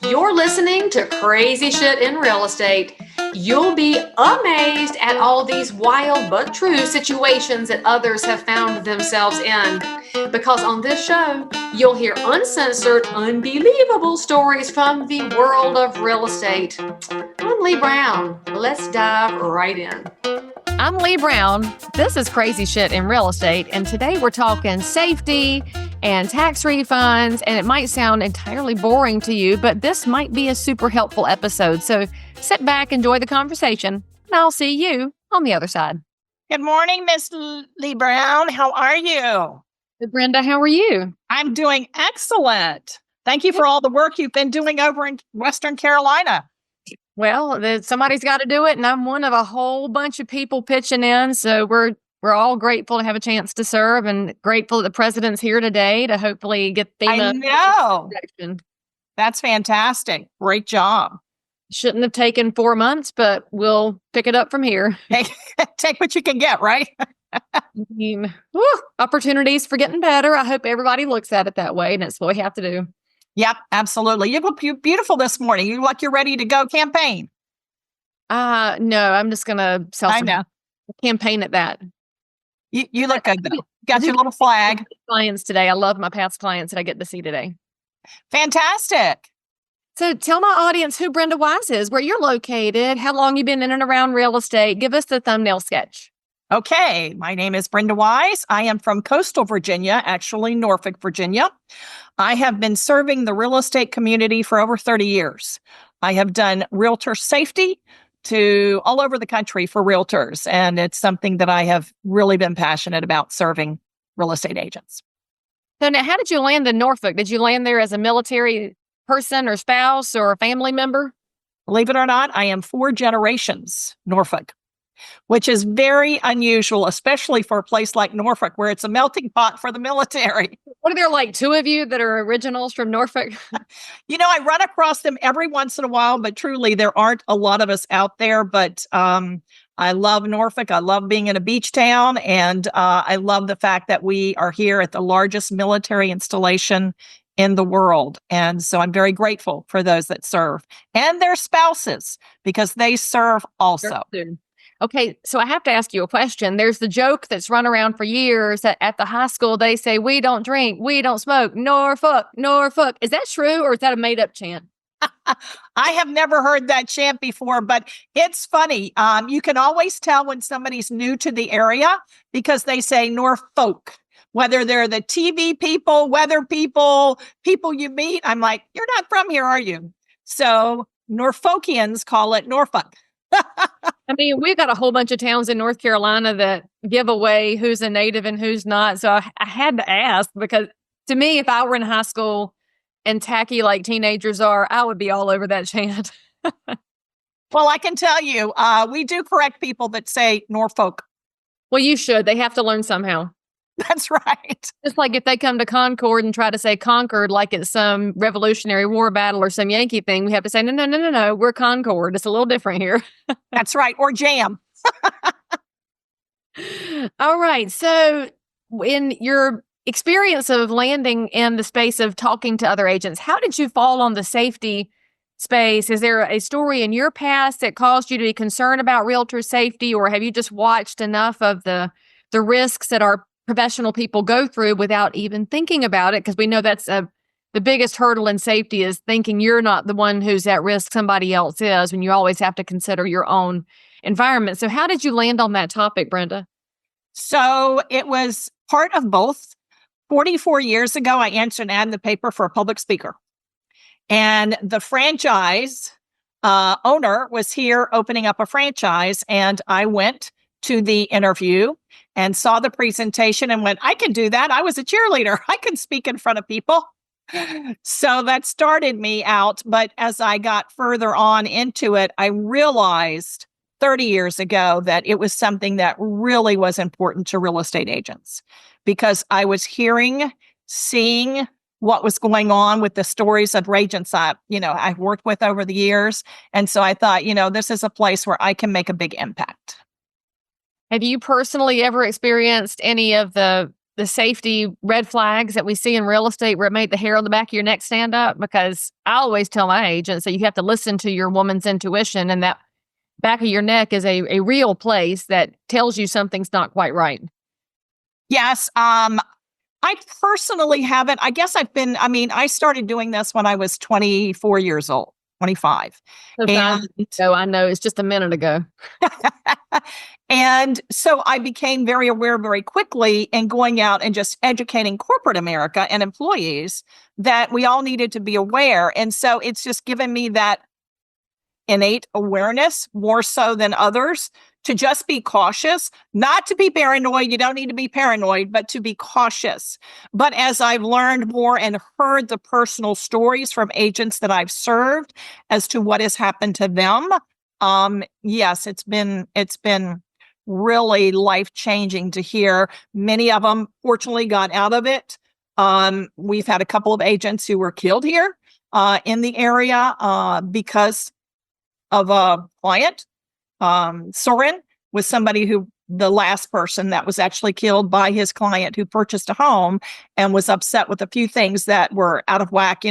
You're listening to Crazy Shit in Real Estate. You'll be amazed at all these wild but true situations that others have found themselves in. Because on this show, you'll hear uncensored, unbelievable stories from the world of real estate. I'm Leigh Brown. Let's dive right in. I'm Leigh Brown. This is Crazy Shit in Real Estate, and today we're talking safety and tax refunds, and it might sound entirely boring to you, but this might be a super helpful episode. So sit back, enjoy the conversation, and I'll see you on the other side. Good morning, Miss Leigh Brown. How are you? Good, Brenda. How are you? I'm doing excellent. Thank you for all the work you've been doing over in Western Carolina. Well, somebody's got to do it, and I'm one of a whole bunch of people pitching in. So we're all grateful to have a chance to serve, and grateful that the president's here today to hopefully get FEMA. I know. That's fantastic. Great job. Shouldn't have taken 4 months, but we'll pick it up from here. Take what you can get, right? Opportunities for getting better. I hope everybody looks at it that way, and it's what we have to do. Yep, absolutely. You look beautiful this morning. You look like you're ready to go campaign. No, I'm just going to campaign at that. You look good, though. Got your little flag. Clients today. I love my past clients that I get to see today. Fantastic. So tell my audience who Brenda Wise is, where you're located, how long you've been in and around real estate. Give us the thumbnail sketch. Okay, my name is Brenda Wise. I am from coastal Virginia, actually Norfolk, Virginia. I have been serving the real estate community for over 30 years. I have done realtor safety to all over the country for realtors, and it's something that I have really been passionate about, serving real estate agents. So now, how did you land in Norfolk? Did you land there as a military person or spouse or a family member? Believe it or not, I am 4 generations Norfolk, which is very unusual, especially for a place like Norfolk, where it's a melting pot for the military. What are there, like 2 of you that are originals from Norfolk? I run across them every once in a while, but truly there aren't a lot of us out there. But I love Norfolk. I love being in a beach town. And I love the fact that we are here at the largest military installation in the world. And so I'm very grateful for those that serve and their spouses, because they serve also. Okay, so I have to ask you a question. There's the joke that's run around for years that at the high school, they say, we don't drink, we don't smoke, Norfolk, Norfolk. Is that true, or is that a made-up chant? I have never heard that chant before, but it's funny. You can always tell when somebody's new to the area because they say Norfolk. Whether they're the TV people, weather people, people you meet, I'm like, you're not from here, are you? So Norfolkians call it Norfolk. I mean, we've got a whole bunch of towns in North Carolina that give away who's a native and who's not. So I had to ask, because to me, if I were in high school and tacky like teenagers are, I would be all over that chant. Well, I can tell you, we do correct people that say Norfolk. Well, you should. They have to learn somehow. That's right. It's like if they come to Concord and try to say Concord like it's some Revolutionary War battle or some Yankee thing, we have to say, no, we're Concord. It's a little different here. That's right. Or jam. All right. So in your experience of landing in the space of talking to other agents, how did you fall on the safety space? Is there a story in your past that caused you to be concerned about realtor safety, or have you just watched enough of the risks that our professional people go through without even thinking about it? Because we know that's the biggest hurdle in safety, is thinking you're not the one who's at risk, somebody else is, when you always have to consider your own environment. So how did you land on that topic, Brenda? So it was part of both. 44 years ago, I answered an ad in the paper for a public speaker. And the franchise owner was here opening up a franchise, and I went to the interview and saw the presentation and went, I can do that. I was a cheerleader. I can speak in front of people. So that started me out. But as I got further on into it, I realized 30 years ago that it was something that really was important to real estate agents, because I was seeing what was going on with the stories of agents I've worked with over the years. And so I thought, this is a place where I can make a big impact. Have you personally ever experienced any of the the safety red flags that we see in real estate where it made the hair on the back of your neck stand up? Because I always tell my agents that you have to listen to your woman's intuition, and that back of your neck is a real place that tells you something's not quite right. Yes. I personally haven't. I guess I started doing this when I was 24 years old, 25. So I know it's just a minute ago. And so I became very aware very quickly in going out and just educating corporate America and employees that we all needed to be aware. And so it's just given me that innate awareness more so than others to just be cautious, not to be paranoid. You don't need to be paranoid, but to be cautious. But as I've learned more and heard the personal stories from agents that I've served as to what has happened to them, yes, it's been really life-changing to hear. Many of them fortunately got out of it. We've had a couple of agents who were killed here in the area because of a client. Soren was somebody who, the last person that was actually killed by his client who purchased a home and was upset with a few things that were out of whack,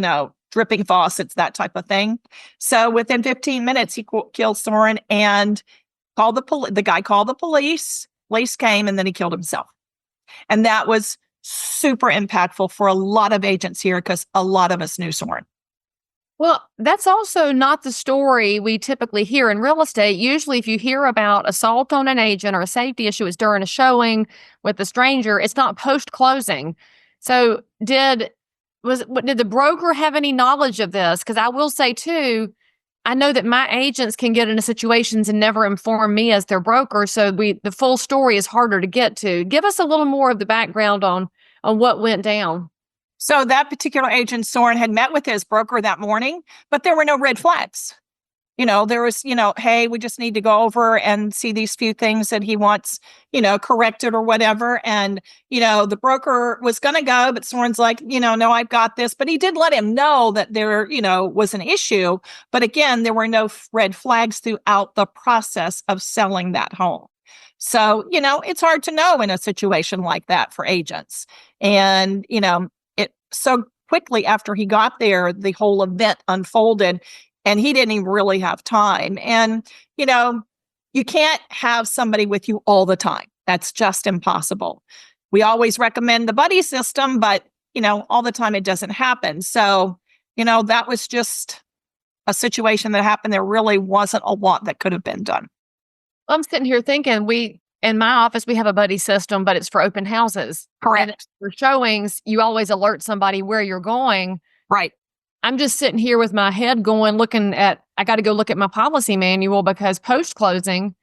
dripping faucets, that type of thing. So within 15 minutes, he killed Soren and called the guy called the police. Police came and then he killed himself. And that was super impactful for a lot of agents here because a lot of us knew Soren. Well, that's also not the story we typically hear in real estate. Usually, if you hear about assault on an agent or a safety issue, it's during a showing with a stranger. It's not post-closing. So did the broker have any knowledge of this? Because I will say, too, I know that my agents can get into situations and never inform me as their broker. So the full story is harder to get to. Give us a little more of the background on what went down. So that particular agent, Soren, had met with his broker that morning, but there were no red flags. There was, hey, we just need to go over and see these few things that he wants, corrected or whatever. And, the broker was going to go, but Soren's like, no, I've got this. But he did let him know that there, was an issue. But again, there were no red flags throughout the process of selling that home. So, it's hard to know in a situation like that for agents. And, so quickly after he got there, the whole event unfolded and he didn't even really have time. And, you can't have somebody with you all the time. That's just impossible. We always recommend the buddy system, but, all the time it doesn't happen. So, that was just a situation that happened. There really wasn't a lot that could have been done. I'm sitting here thinking in my office, we have a buddy system, but it's for open houses. Correct. And for showings, you always alert somebody where you're going. Right. I'm just sitting here with my head going, I got to go look at my policy manual because post-closing,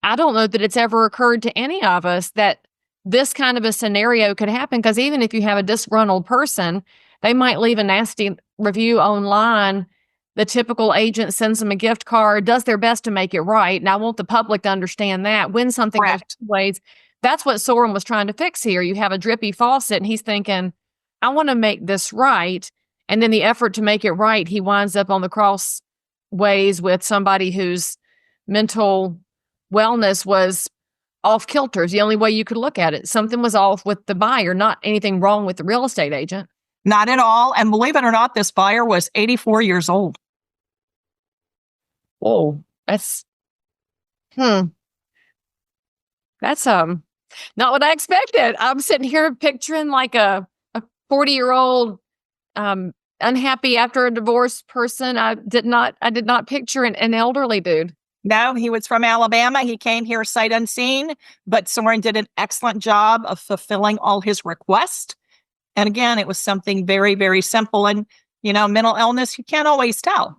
I don't know that it's ever occurred to any of us that this kind of a scenario could happen. Because even if you have a disgruntled person, they might leave a nasty review online. The typical agent sends them a gift card, does their best to make it right. And I want the public to understand that when something goes two ways, that's what Soren was trying to fix here. You have a drippy faucet and he's thinking, I want to make this right. And then the effort to make it right, he winds up on the crossways with somebody whose mental wellness was off kilter. Is the only way you could look at it. Something was off with the buyer, not anything wrong with the real estate agent. Not at all. And believe it or not, this buyer was 84 years old. Whoa, that's not what I expected. I'm sitting here picturing like a 40-year-old unhappy after a divorce person. I did not picture an elderly dude. No, he was from Alabama. He came here sight unseen, but Soren did an excellent job of fulfilling all his requests. And again, it was something very, very simple. And, mental illness, you can't always tell.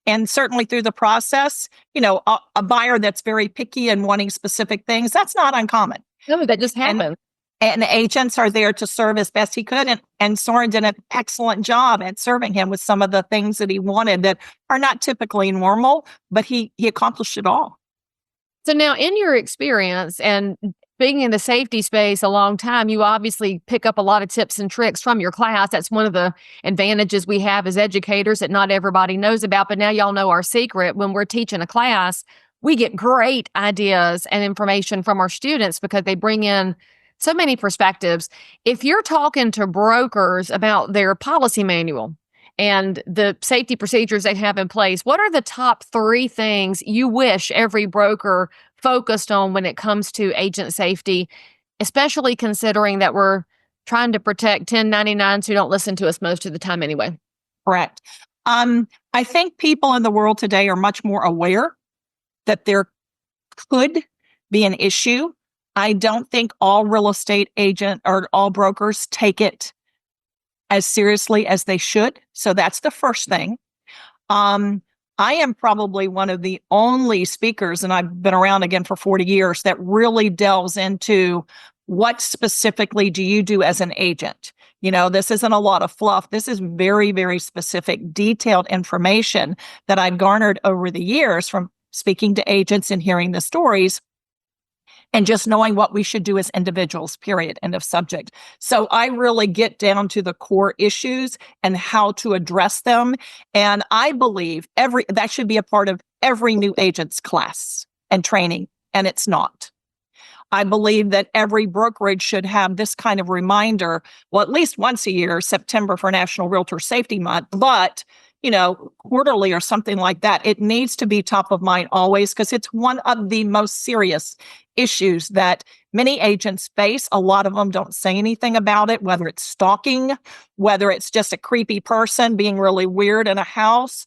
And certainly through the process, a buyer that's very picky and wanting specific things, that's not uncommon. No, that just happened. And the agents are there to serve as best he could. And Soren did an excellent job at serving him with some of the things that he wanted that are not typically normal, but he accomplished it all. So now in your experience and being in the safety space a long time, you obviously pick up a lot of tips and tricks from your class. That's one of the advantages we have as educators that not everybody knows about. But now y'all know our secret. When we're teaching a class, we get great ideas and information from our students because they bring in so many perspectives. If you're talking to brokers about their policy manual and the safety procedures they have in place, what are the top 3 things you wish every broker focused on when it comes to agent safety, especially considering that we're trying to protect 1099s who don't listen to us most of the time anyway? Correct. I think people in the world today are much more aware that there could be an issue. I don't think all real estate agent or all brokers take it as seriously as they should. So that's the first thing. I am probably one of the only speakers, and I've been around again for 40 years, that really delves into what specifically do you do as an agent. This isn't a lot of fluff. This is very, very specific, detailed information that I've garnered over the years from speaking to agents and hearing the stories and just knowing what we should do as individuals, period, end of subject. So I really get down to the core issues and how to address them. And I believe that should be a part of every new agent's class and training, and it's not. I believe that every brokerage should have this kind of reminder, well, at least once a year, September for National Realtor Safety Month, but quarterly or something like that. It needs to be top of mind always, because it's one of the most serious issues that many agents face. A lot of them don't say anything about it, whether it's stalking, whether it's just a creepy person being really weird in a house,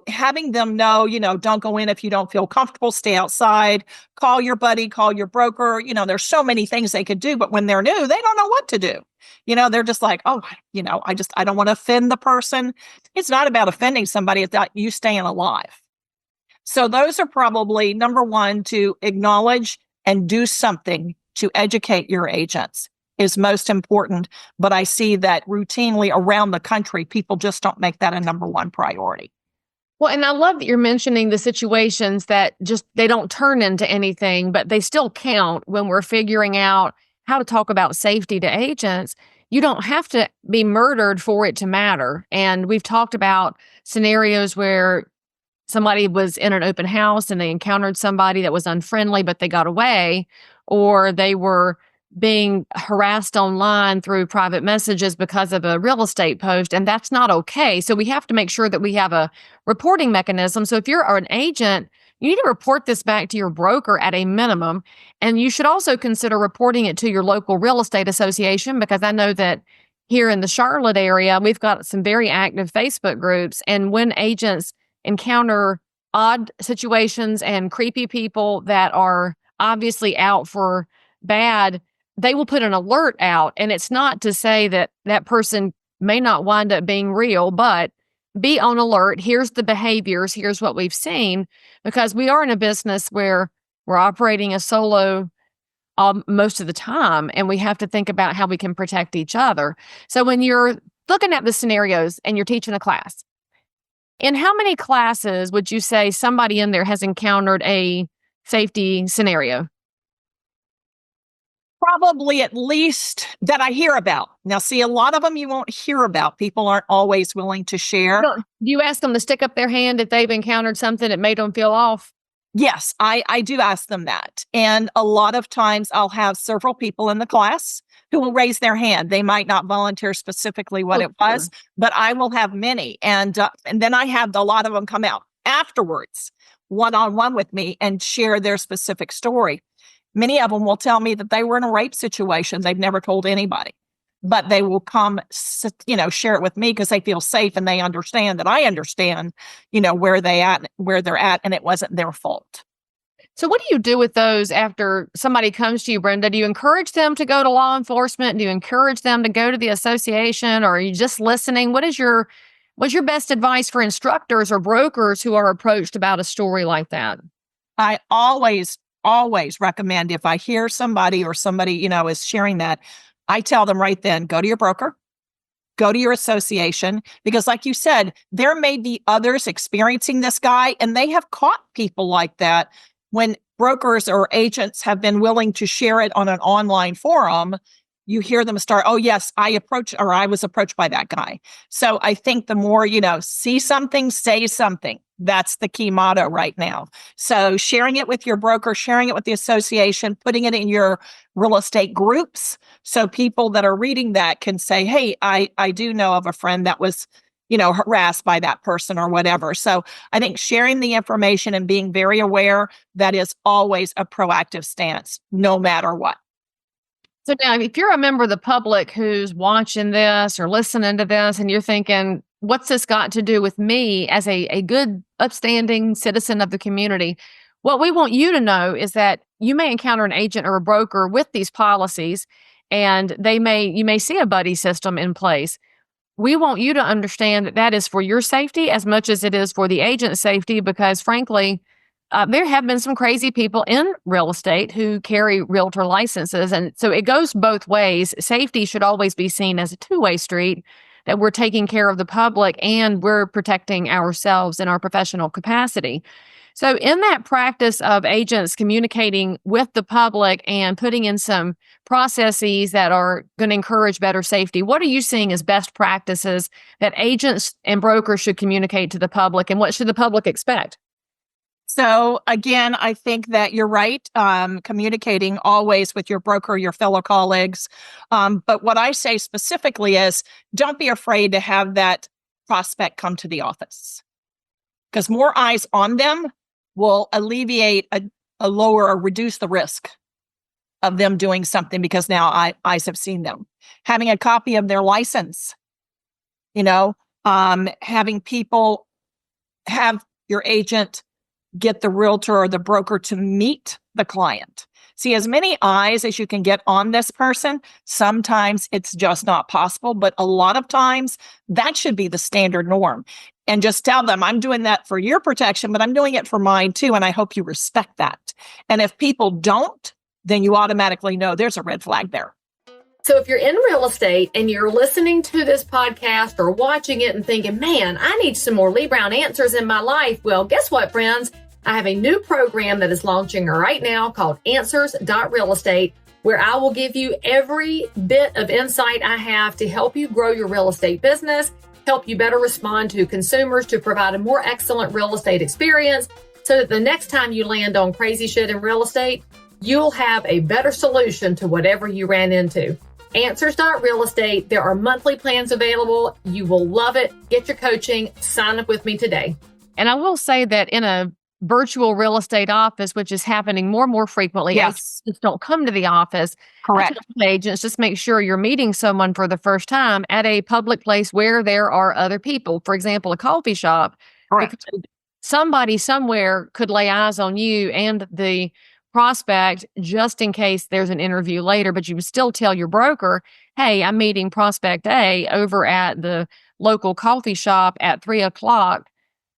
having them know, don't go in if you don't feel comfortable, stay outside, call your buddy, call your broker. There's so many things they could do, but when they're new, they don't know what to do. They're just like, oh, I don't want to offend the person. It's not about offending somebody. It's about you staying alive. So those are probably number one, to acknowledge and do something to educate your agents is most important. But I see that routinely around the country, people just don't make that a number one priority. Well, and I love that you're mentioning the situations that they don't turn into anything, but they still count when we're figuring out how to talk about safety to agents. You don't have to be murdered for it to matter. And we've talked about scenarios where somebody was in an open house and they encountered somebody that was unfriendly, but they got away, or they were being harassed online through private messages because of a real estate post, and that's not okay. So we have to make sure that we have a reporting mechanism. So if you're an agent, you need to report this back to your broker at a minimum, and you should also consider reporting it to your local real estate association, because I know that here in the Charlotte area, we've got some very active Facebook groups, and when agents encounter odd situations and creepy people that are obviously out for bad, they will put an alert out. And it's not to say that that person may not wind up being real, but be on alert. Here's the behaviors. Here's what we've seen, because we are in a business where we're operating a solo most of the time, and we have to think about how we can protect each other. So when you're looking at the scenarios and you're teaching a class, in how many classes would you say somebody in there has encountered a safety scenario? Probably at least that I hear about. Now, see, a lot of them you won't hear about. People aren't always willing to share. Do you ask them to stick up their hand if they've encountered something that made them feel off? Yes, I do ask them that. And a lot of times I'll have several people in the class who will raise their hand. They might not volunteer specifically what it was, but I will have many. And then I have a lot of them come out afterwards, one-on-one with me, and share their specific story. Many of them will tell me that they were in a rape situation. They've never told anybody, but they will come, share it with me because they feel safe and they understand that I understand, where they're at, and it wasn't their fault. So what do you do with those after somebody comes to you, Brenda? Do you encourage them to go to law enforcement? Do you encourage them to go to the association, or are you just listening? What's your best advice for instructors or brokers who are approached about a story like that? I always recommend, if I hear somebody is sharing that, I tell them right then, go to your broker, go to your association, because like you said, there may be others experiencing this guy, and they have caught people like that when brokers or agents have been willing to share it on an online forum. you hear them start, oh, yes, I was approached by that guy. So I think the more, see something, say something. That's the key motto right now. So sharing it with your broker, sharing it with the association, putting it in your real estate groups. So people that are reading that can say, hey, I do know of a friend that was, harassed by that person or whatever. So I think sharing the information and being very aware, that is always a proactive stance, no matter what. So now, if you're a member of the public who's watching this or listening to this and you're thinking, what's this got to do with me as a good, upstanding citizen of the community? What we want you to know is that you may encounter an agent or a broker with these policies, and you may see a buddy system in place. We want you to understand that that is for your safety as much as it is for the agent's safety, because frankly, there have been some crazy people in real estate who carry realtor licenses. And so it goes both ways. Safety should always be seen as a two-way street, that we're taking care of the public and we're protecting ourselves in our professional capacity. So in that practice of agents communicating with the public and putting in some processes that are going to encourage better safety, what are you seeing as best practices that agents and brokers should communicate to the public, and what should the public expect? So again, I think that you're right, communicating always with your broker, your fellow colleagues. But what I say specifically is, don't be afraid to have that prospect come to the office, because more eyes on them will alleviate or reduce the risk of them doing something, because now eyes have seen them. Having a copy of their license, having people have your agent get the realtor or the broker to meet the client. See, as many eyes as you can get on this person, sometimes it's just not possible, but a lot of times that should be the standard norm. And just tell them, I'm doing that for your protection, but I'm doing it for mine too, and I hope you respect that. And if people don't, then you automatically know there's a red flag there. So if you're in real estate and you're listening to this podcast or watching it and thinking, man, I need some more Leigh Brown answers in my life. Well, guess what, friends? I have a new program that is launching right now called Answers.Real Estate, where I will give you every bit of insight I have to help you grow your real estate business, help you better respond to consumers, to provide a more excellent real estate experience, so that the next time you land on crazy shit in real estate, you'll have a better solution to whatever you ran into. Answers.Real Estate. There are monthly plans available. You will love it. Get your coaching. Sign up with me today. And I will say that in a virtual real estate office, which is happening more and more frequently, yes, agents don't come to the office. Correct. Agents, just make sure you're meeting someone for the first time at a public place where there are other people. For example, a coffee shop. Correct. Somebody somewhere could lay eyes on you and the prospect just in case there's an interview later, but you would still tell your broker, hey, I'm meeting prospect A over at the local coffee shop at 3:00,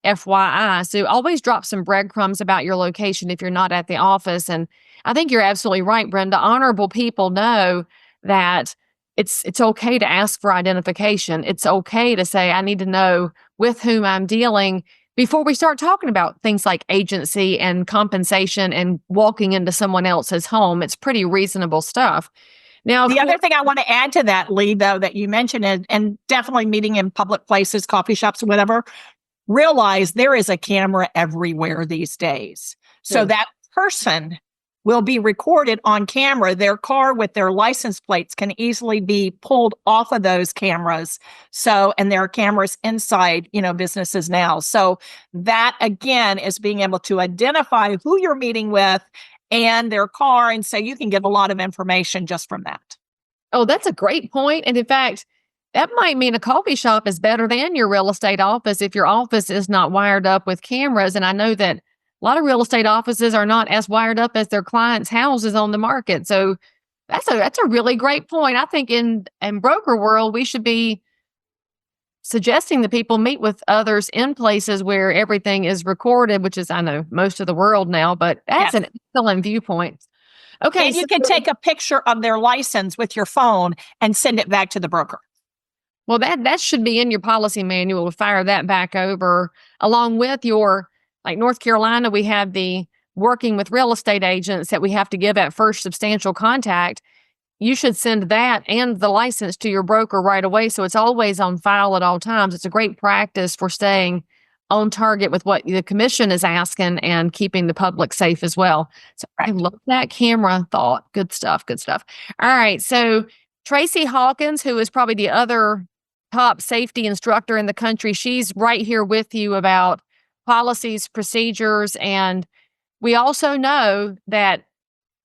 FYI. So always drop some breadcrumbs about your location if you're not at the office. And I think you're absolutely right, Brenda. Honorable people know that it's okay to ask for identification. It's okay to say, I need to know with whom I'm dealing before we start talking about things like agency and compensation and walking into someone else's home. It's pretty reasonable stuff. Now, the other thing I want to add to that, Leigh, though, that you mentioned, and definitely meeting in public places, coffee shops, or whatever, realize there is a camera everywhere these days. So that person will be recorded on camera. Their car with their license plates can easily be pulled off of those cameras. So, and there are cameras inside, businesses now. So that again is being able to identify who you're meeting with and their car. And so you can get a lot of information just from that. Oh, that's a great point. And in fact, that might mean a coffee shop is better than your real estate office if your office is not wired up with cameras. And I know that a lot of real estate offices are not as wired up as their clients' houses on the market. So that's a really great point. I think in broker world, we should be suggesting that people meet with others in places where everything is recorded, which is, I know, most of the world now, but that's an excellent viewpoint. Okay. And you can take a picture of their license with your phone and send it back to the broker. Well, that should be in your policy manual. Fire that back over along with your, like North Carolina, we have the working with real estate agents that we have to give at first substantial contact. you should send that and the license to your broker right away. So it's always on file at all times. It's a great practice for staying on target with what the commission is asking and keeping the public safe as well. So I love that camera thought. Good stuff. Good stuff. All right. So Tracy Hawkins, who is probably the other top safety instructor in the country, she's right here with you about policies, procedures, and we also know that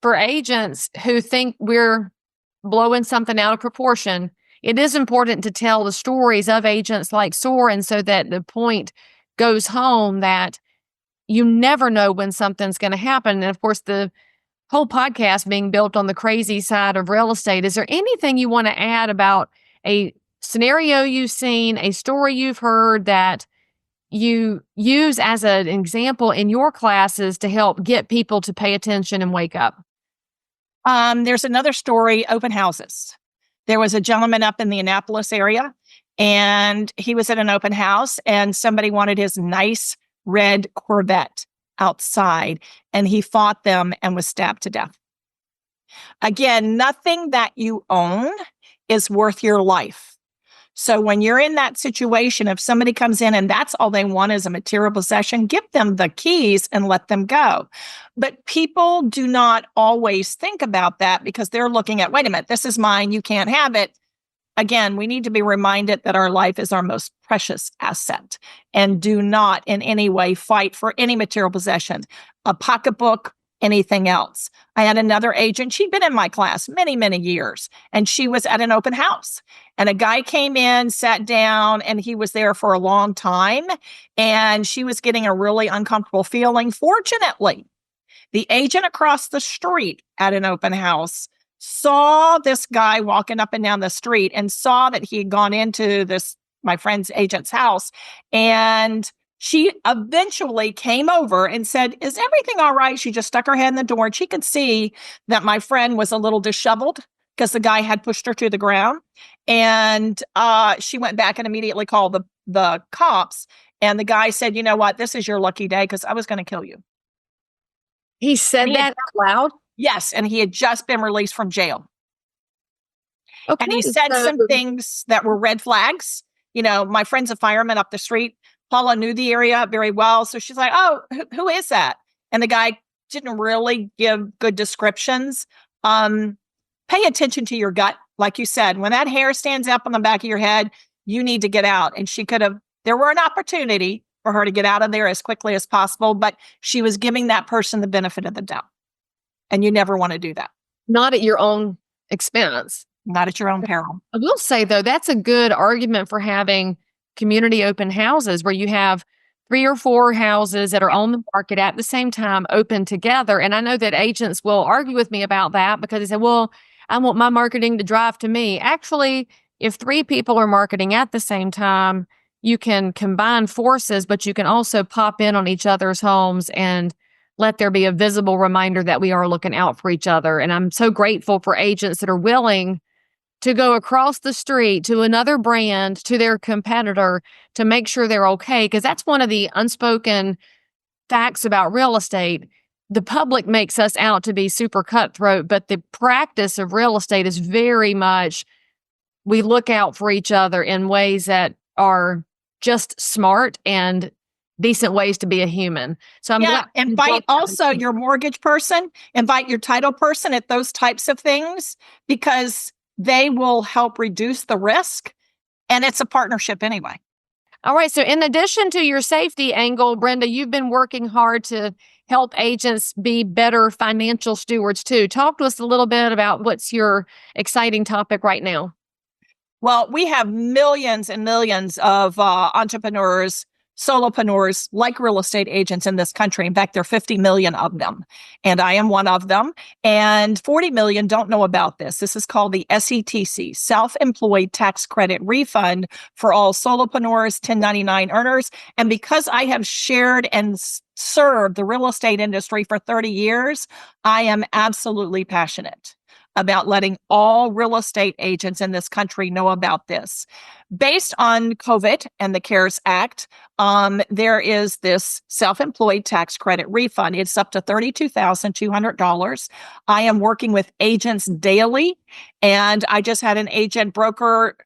for agents who think we're blowing something out of proportion, it is important to tell the stories of agents like Soren so that the point goes home that you never know when something's going to happen. And of course, the whole podcast being built on the crazy side of real estate. Is there anything you want to add about a scenario you've seen, a story you've heard that you use as an example in your classes to help get people to pay attention and wake up? There's another story, open houses. There was a gentleman up in the Annapolis area, and he was at an open house, and somebody wanted his nice red Corvette outside, and he fought them and was stabbed to death. Again, nothing that you own is worth your life. So when you're in that situation, if somebody comes in and that's all they want is a material possession, give them the keys and let them go. But people do not always think about that because they're looking at, wait a minute, this is mine, you can't have it. Again, we need to be reminded that our life is our most precious asset and do not in any way fight for any material possession, a pocketbook, anything else. I had another agent, she'd been in my class many, many years, and she was at an open house. And a guy came in, sat down, and he was there for a long time, and she was getting a really uncomfortable feeling. Fortunately, the agent across the street at an open house saw this guy walking up and down the street and saw that he had gone into this, my friend's agent's house, and she eventually came over and said, is everything all right? She just stuck her head in the door and she could see that my friend was a little disheveled because the guy had pushed her to the ground. And she went back and immediately called the cops. And the guy said, you know what? This is your lucky day because I was going to kill you. He said that out loud? Yes. And he had just been released from jail. Okay. And he said some things that were red flags. You know, my friend's a fireman up the street. Paula knew the area very well. So she's like, oh, who is that? And the guy didn't really give good descriptions. Pay attention to your gut. Like you said, when that hair stands up on the back of your head, you need to get out. And there were an opportunity for her to get out of there as quickly as possible, but she was giving that person the benefit of the doubt. And you never want to do that. Not at your own expense. Not at your own peril. I will say, though, that's a good argument for having community open houses where you have 3 or 4 houses that are on the market at the same time open together. And I know that agents will argue with me about that because they say, well, I want my marketing to drive to me. Actually, if 3 people are marketing at the same time, you can combine forces, but you can also pop in on each other's homes and let there be a visible reminder that we are looking out for each other. And I'm so grateful for agents that are willing to go across the street to another brand, to their competitor, to make sure they're okay. Because that's one of the unspoken facts about real estate. The public makes us out to be super cutthroat, but the practice of real estate is very much, we look out for each other in ways that are just smart and decent ways to be a human. So I'm glad. Invite also your mortgage person, invite your title person at those types of things, because they will help reduce the risk, and it's a partnership anyway. All right. So in addition to your safety angle, Brenda, you've been working hard to help agents be better financial stewards too. Talk to us a little bit about what's your exciting topic right now. Well, we have millions and millions of entrepreneurs, solopreneurs, like real estate agents in this country. In fact, there are 50 million of them, and I am one of them. And 40 million don't know about this. This is called the SETC, Self-Employed Tax Credit Refund for all solopreneurs, 1099 earners. And because I have shared and served the real estate industry for 30 years, I am absolutely passionate about letting all real estate agents in this country know about this. Based on COVID and the CARES Act, there is this self-employed tax credit refund. It's up to $32,200. I am working with agents daily, and I just had an agent broker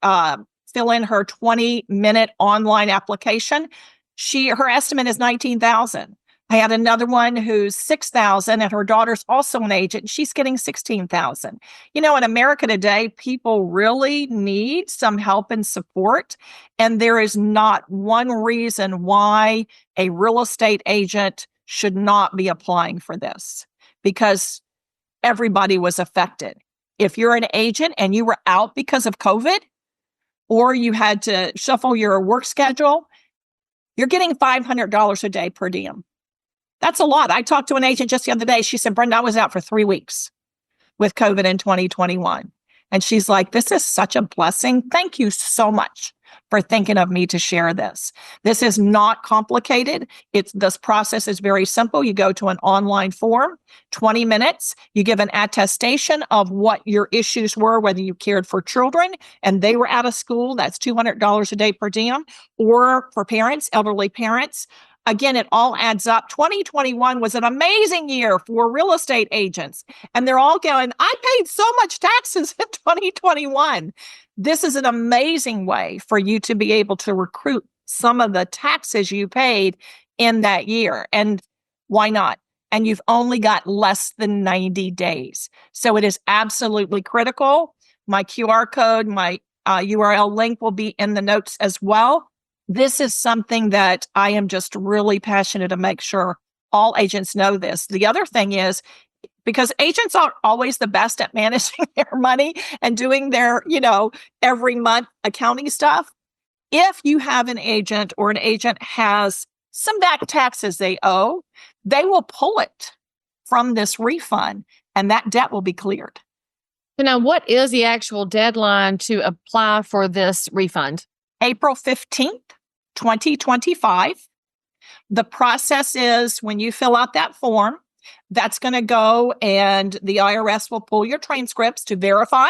fill in her 20-minute online application. Her estimate is $19,000. I had another one who's $6,000, and her daughter's also an agent. She's getting $16,000. In America today, people really need some help and support. And there is not one reason why a real estate agent should not be applying for this, because everybody was affected. If you're an agent and you were out because of COVID, or you had to shuffle your work schedule, you're getting $500 a day per diem. That's a lot. I talked to an agent just the other day. She said, Brenda, I was out for 3 weeks with COVID in 2021. And she's like, this is such a blessing. Thank you so much for thinking of me to share this. This is not complicated. This process is very simple. You go to an online form, 20 minutes. You give an attestation of what your issues were, whether you cared for children and they were out of school. That's $200 a day per diem. Or for parents, elderly parents. Again, it all adds up. 2021 was an amazing year for real estate agents. And they're all going, I paid so much taxes in 2021. This is an amazing way for you to be able to recruit some of the taxes you paid in that year. And why not? And you've only got less than 90 days. So it is absolutely critical. My QR code, my URL link will be in the notes as well. This is something that I am just really passionate to make sure all agents know this. The other thing is, because agents aren't always the best at managing their money and doing their, every month accounting stuff. If you have an agent or an agent has some back taxes they owe, they will pull it from this refund and that debt will be cleared. So now, what is the actual deadline to apply for this refund? April 15th. 2025. The process is when you fill out that form, that's going to go and the IRS will pull your transcripts to verify,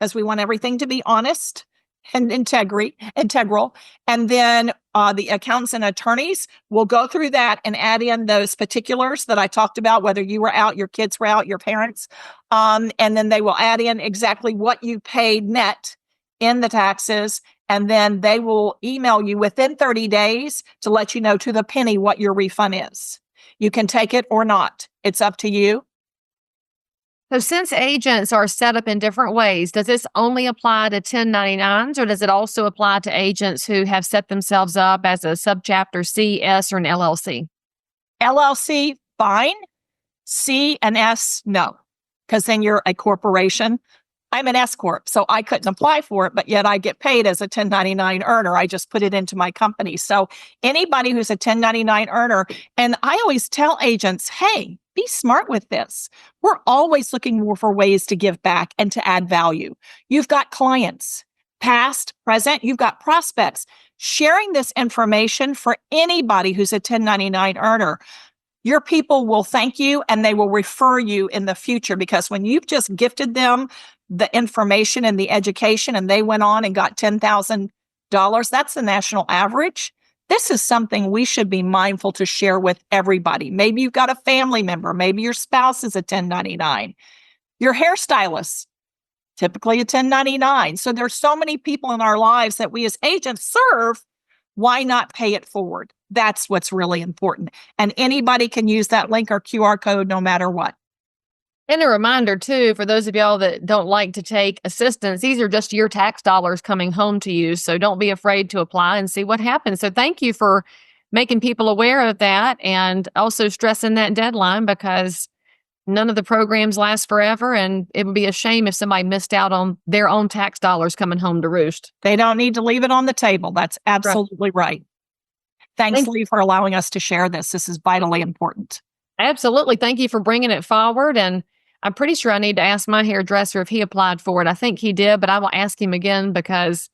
as we want everything to be honest and integral. And then the accountants and attorneys will go through that and add in those particulars that I talked about, whether you were out, your kids were out, your parents. And then they will add in exactly what you paid net in the taxes. And then they will email you within 30 days to let you know to the penny what your refund is. You can take it or not. It's up to you. So since agents are set up in different ways, does this only apply to 1099s or does it also apply to agents who have set themselves up as a subchapter C, S, or an LLC? LLC, fine. C and S, no. Because then you're a corporation. I'm an S Corp, so I couldn't apply for it, but yet I get paid as a 1099 earner. I just put it into my company. So anybody who's a 1099 earner, and I always tell agents, hey, be smart with this. We're always looking for ways to give back and to add value. You've got clients, past, present, you've got prospects. Sharing this information for anybody who's a 1099 earner, your people will thank you and they will refer you in the future, because when you've just gifted them the information and the education and they went on and got $10,000, that's the national average. This is something we should be mindful to share with everybody. Maybe you've got a family member. Maybe your spouse is a 1099. Your hairstylist, typically a 1099. So there's so many people in our lives that we as agents serve. Why not pay it forward? That's what's really important. And anybody can use that link or QR code no matter what. And a reminder, too, for those of y'all that don't like to take assistance, these are just your tax dollars coming home to you. So don't be afraid to apply and see what happens. So thank you for making people aware of that and also stressing that deadline, because none of the programs last forever. And it would be a shame if somebody missed out on their own tax dollars coming home to roost. They don't need to leave it on the table. That's absolutely right. Thanks, Leigh, for allowing us to share this. This is vitally important. Absolutely. Thank you for bringing it forward. And I'm pretty sure I need to ask my hairdresser if he applied for it. I think he did, but I will ask him again because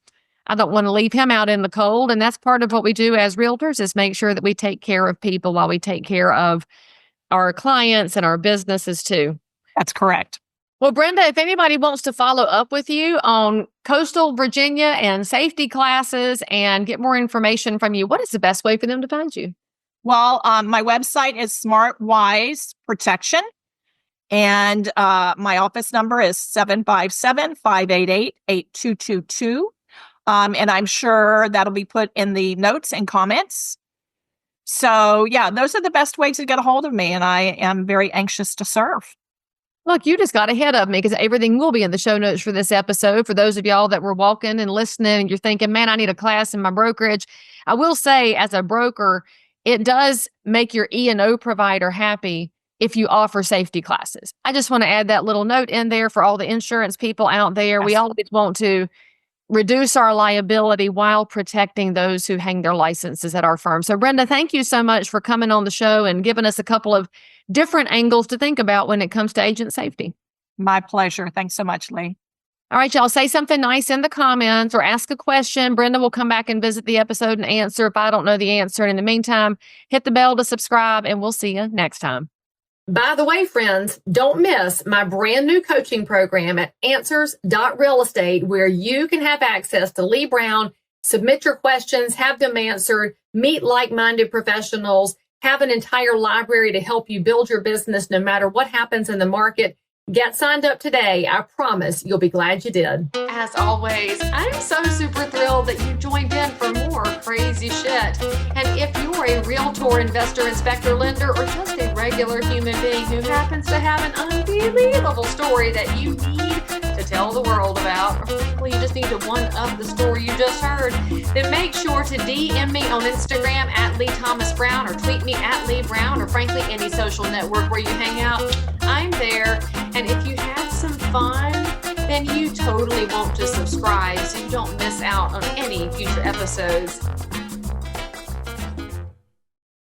I don't want to leave him out in the cold. And that's part of what we do as realtors, is make sure that we take care of people while we take care of our clients and our businesses too. That's correct. Well, Brenda, if anybody wants to follow up with you on coastal Virginia and safety classes and get more information from you, what is the best way for them to find you? Well, my website is Smart Wise Protection, and my office number is 757-588-8222. And I'm sure that'll be put in the notes and comments. So, yeah, those are the best ways to get a hold of me, and I am very anxious to serve. Look, you just got ahead of me because everything will be in the show notes for this episode. For those of y'all that were walking and listening and you're thinking, man, I need a class in my brokerage. I will say, as a broker, it does make your E&O provider happy if you offer safety classes. I just want to add that little note in there for all the insurance people out there. Yes. We always want to reduce our liability while protecting those who hang their licenses at our firm. So, Brenda, thank you so much for coming on the show and giving us a couple of different angles to think about when it comes to agent safety. My pleasure. Thanks so much, Leigh. All right, y'all, say something nice in the comments or ask a question. Brenda will come back and visit the episode and answer if I don't know the answer. And in the meantime, hit the bell to subscribe, and we'll see you next time. By the way, friends, don't miss my brand new coaching program at answers.realestate, where you can have access to Leigh Brown, submit your questions, have them answered, meet like-minded professionals, have an entire library to help you build your business no matter what happens in the market. Get signed up today. I promise you'll be glad you did. As always, I'm so super thrilled that you joined in for more crazy shit. And if you're a realtor, investor, inspector, lender, or just a regular human being who happens to have an unbelievable story that you need to tell the world about, or frankly, you just need to one-up the story you just heard, then make sure to DM me on Instagram at Leigh Thomas Brown, or tweet me at Leigh Brown, or frankly, any social network where you hang out. I'm there. And if you had some fun, then you totally want to subscribe so you don't miss out on any future episodes.